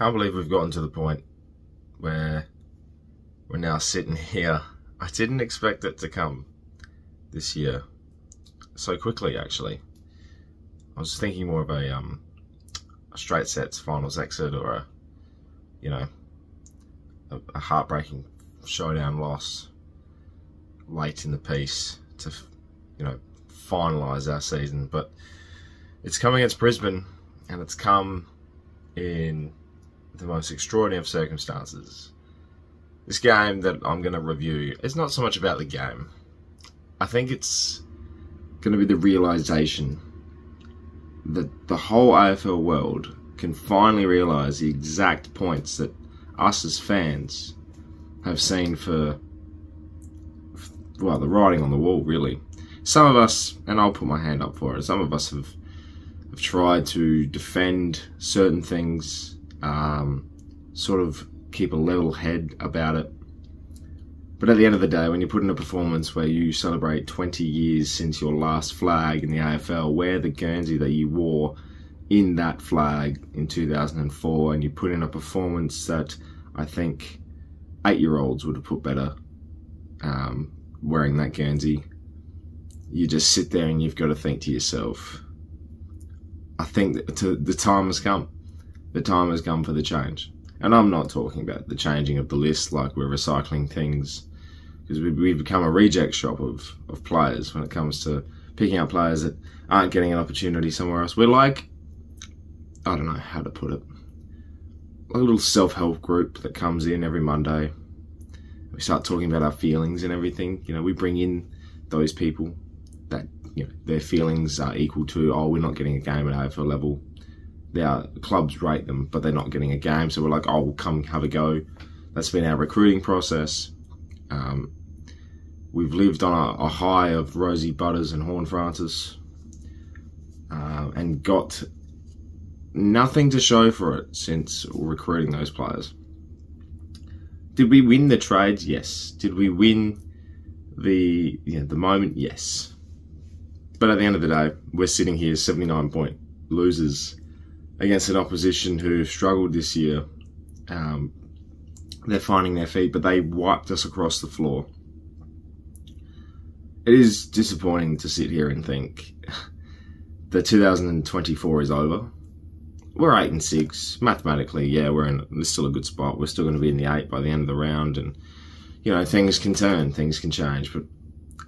Can't believe we've gotten to the point where we're now sitting here. I didn't expect it to come this year so quickly, actually. I was thinking more of a straight sets finals exit, or a heartbreaking showdown loss late in the piece to finalise our season. But it's come against Brisbane, and it's come in the most extraordinary of circumstances. This game that I'm going to review is not so much about the game. I think it's going to be the realisation that the whole AFL world can finally realise the exact points that us as fans have seen for, well, the writing on the wall, really. Some of us, and I'll put my hand up for it, some of us have tried to defend certain things, sort of keep a level head about it. But at the end of the day, when you put in a performance where you celebrate 20 years since your last flag in the AFL, wear the Guernsey that you wore in that flag in 2004, and you put in a performance that I think 8-year-olds would have put better wearing that Guernsey, you just sit there and you've got to think to yourself, I think that the time has come. The time has come for the change. And I'm not talking about the changing of the list like we're recycling things, because we've become a reject shop of players when it comes to picking up players that aren't getting an opportunity somewhere else. We're like, I don't know how to put it, a little self-help group that comes in every Monday. We start talking about our feelings and everything. We bring in those people that their feelings are equal to, oh, we're not getting a game at AFL level. Their clubs rate them, but they're not getting a game, so we're like, oh, we'll come have a go. That's been our recruiting process. We've lived on a high of Rosie Butters and Horn Francis, and got nothing to show for it since recruiting those players. Did we win the trades? Yes. Did we win the moment? Yes. But at the end of the day, we're sitting here 79-point losers against an opposition who struggled this year. They're finding their feet, but they wiped us across the floor. It is disappointing to sit here and think that 2024 is over. We're 8-6. Mathematically, yeah, we're still a good spot. We're still going to be in the 8 by the end of the round, and things can turn, things can change. But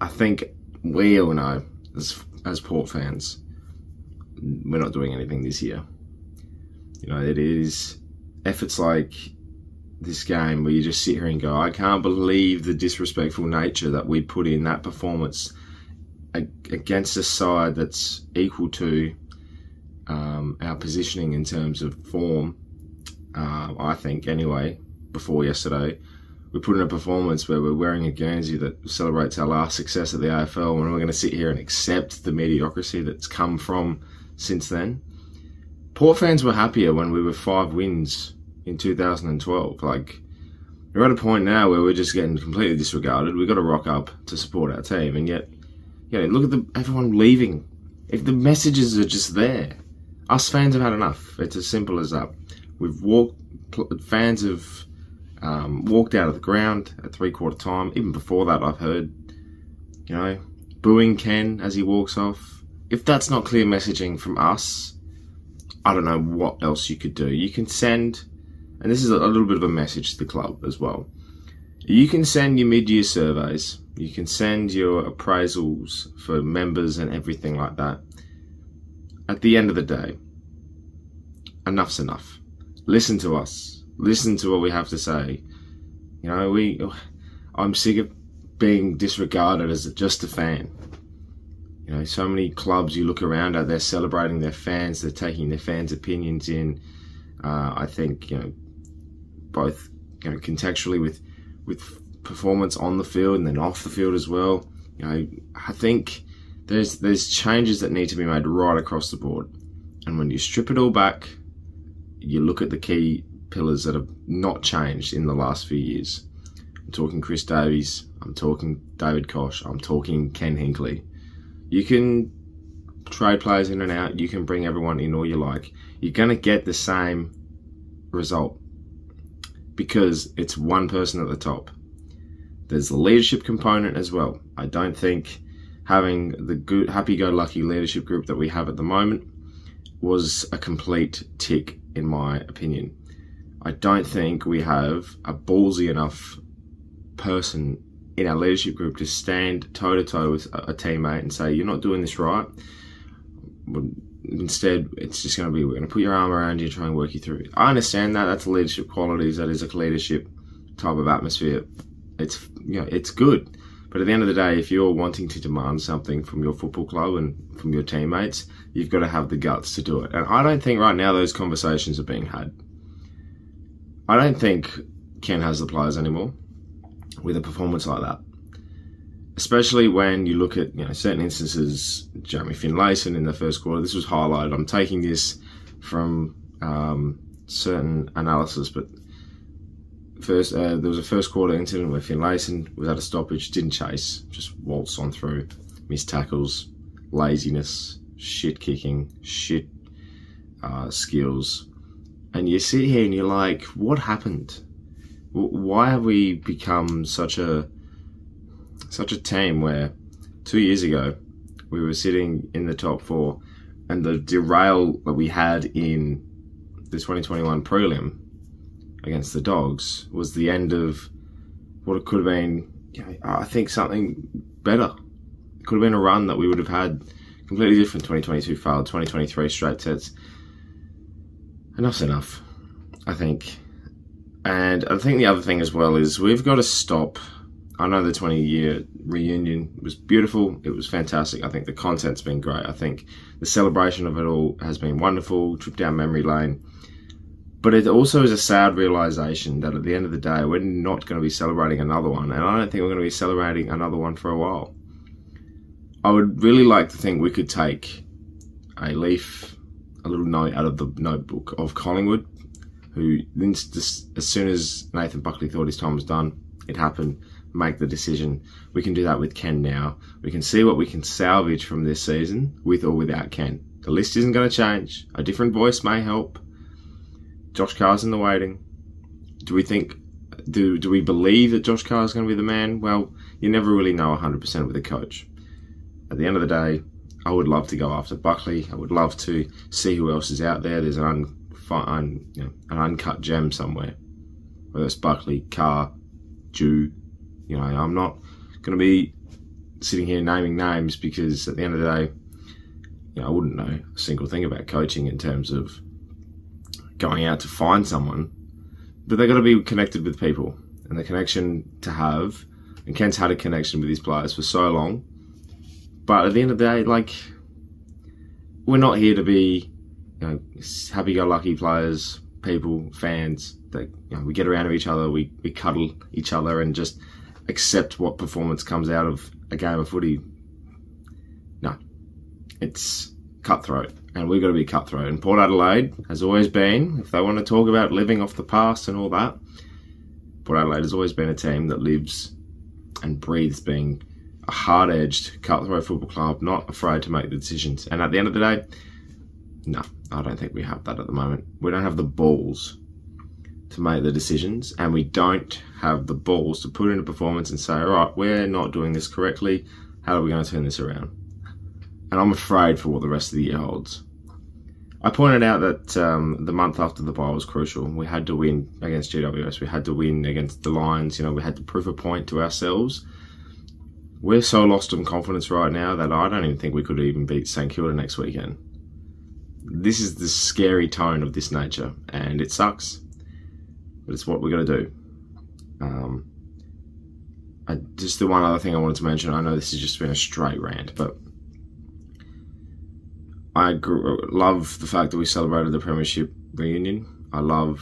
I think we all know, as Port fans, we're not doing anything this year. It is efforts like this game where you just sit here and go, I can't believe the disrespectful nature that we put in that performance against a side that's equal to our positioning in terms of form. I think, anyway, before yesterday, we put in a performance where we're wearing a Guernsey that celebrates our last success at the AFL, and we're going to sit here and accept the mediocrity that's come from since then. Port fans were happier when we were 5 wins in 2012. Like, we're at a point now where we're just getting completely disregarded. We've got to rock up to support our team, and yet, look at everyone leaving. If the messages are just there, us fans have had enough. It's as simple as that. Fans have walked out of the ground at 3/4 time. Even before that, I've heard, booing Ken as he walks off. If that's not clear messaging from us, I don't know what else you could do. You can send, and this is a little bit of a message to the club as well, you can send your mid-year surveys, you can send your appraisals for members and everything like that. At the end of the day, enough's enough. Listen to us. Listen to what we have to say. I'm sick of being disregarded as just a fan. So many clubs you look around at, they're celebrating their fans, they're taking their fans' opinions in. I think, both, contextually with performance on the field and then off the field as well. I think there's changes that need to be made right across the board. And when you strip it all back, you look at the key pillars that have not changed in the last few years. I'm talking Chris Davies, I'm talking David Koch, I'm talking Ken Hinkley. You can trade players in and out, you can bring everyone in all you like. You're going to get the same result because it's one person at the top. There's the leadership component as well. I don't think having the good, happy-go-lucky leadership group that we have at the moment was a complete tick, in my opinion. I don't think we have a ballsy enough person in our leadership group to stand toe-to-toe with a teammate and say, you're not doing this right. Instead, it's just going to be, we're going to put your arm around you and try and work you through it. I understand that. That's leadership qualities. That is a leadership type of atmosphere. It's, you know, it's good. But at the end of the day, if you're wanting to demand something from your football club and from your teammates, you've got to have the guts to do it. And I don't think right now those conversations are being had. I don't think Ken has the players anymore with a performance like that. Especially when you look at, you know, certain instances, Jeremy Finlayson in the first quarter, this was highlighted. I'm taking this from certain analysis, but first there was a first quarter incident where Finlayson was at a stoppage, didn't chase, just waltzed on through, missed tackles, laziness, shit kicking, shit skills. And you sit here and you're like, what happened? Why have we become such a team where 2 years ago we were sitting in the top four, and the derail that we had in the 2021 prelim against the Dogs was the end of what it could have been, I think, something better. It could have been a run that we would have had completely different. 2022 failed, 2023 straight sets. Enough's enough, I think. And I think the other thing as well is we've got to stop. I know the 20-year reunion was beautiful. It was fantastic. I think the content's been great. I think the celebration of it all has been wonderful, trip down memory lane. But it also is a sad realization that at the end of the day, we're not going to be celebrating another one. And I don't think we're going to be celebrating another one for a while. I would really like to think we could take a little note out of the notebook of Collingwood, who as soon as Nathan Buckley thought his time was done, it happened. Make the decision. We can do that with Ken now. We can see what we can salvage from this season with or without Ken. The list isn't going to change. A different voice may help. Josh Carr's in the waiting. Do we think, do we believe that Josh Carr is going to be the man? Well, you never really know 100% with a coach. At the end of the day, I would love to go after Buckley. I would love to see who else is out there. There's an uncut gem somewhere. Whether it's Buckley, Carr, Jew. You know, I'm not going to be sitting here naming names because at the end of the day, you know, I wouldn't know a single thing about coaching in terms of going out to find someone. But they've got to be connected with people, and the connection to have. And Ken's had a connection with his players for so long. But at the end of the day, like, we're not here to be, you know, happy-go-lucky players, people, fans. That, you know, we get around to each other, we cuddle each other, and just accept what performance comes out of a game of footy. No, it's cutthroat, and we've got to be cutthroat. And Port Adelaide has always been, if they want to talk about living off the past and all that, Port Adelaide has always been a team that lives and breathes being a hard-edged, cutthroat football club, not afraid to make the decisions. And at the end of the day, no, I don't think we have that at the moment. We don't have the balls to make the decisions, and we don't have the balls to put in a performance and say, all right, we're not doing this correctly. How are we going to turn this around? And I'm afraid for what the rest of the year holds. I pointed out that the month after the bye was crucial. We had to win against GWS. We had to win against the Lions. You know, we had to prove a point to ourselves. We're so lost in confidence right now that I don't even think we could even beat St Kilda next weekend. This is the scary tone of this nature, and it sucks. But it's what we're going to do. Just the one other thing I wanted to mention, I know this has just been a straight rant, but I love the fact that we celebrated the Premiership reunion. I love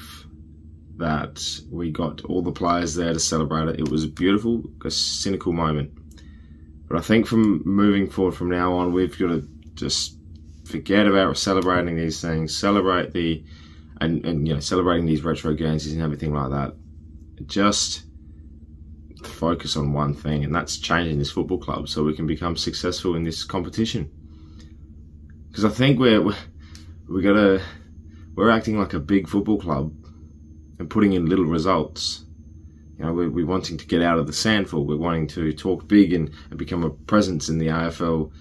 that we got all the players there to celebrate it. It was beautiful, a cynical moment. But I think from moving forward from now on, we've got to just forget about celebrating these things, celebrate the and you know, celebrating these retro games and everything like that. Just focus on one thing, and that's changing this football club so we can become successful in this competition. Because I think we're acting like a big football club and putting in little results. You know, we're wanting to get out of the sandful. We're wanting to talk big and become a presence in the AFL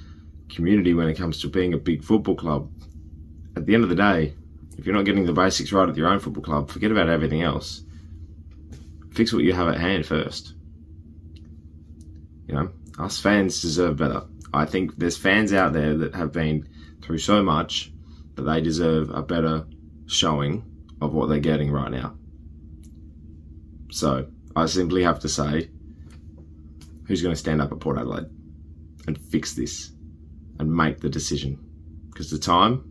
community when it comes to being a big football club. At the end of the day, if you're not getting the basics right at your own football club, forget about everything else. Fix what you have at hand first. You know, us fans deserve better. I think there's fans out there that have been through so much that they deserve a better showing of what they're getting right now. So I simply have to say, who's going to stand up at Port Adelaide and fix this and make the decision? Because the time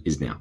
is now.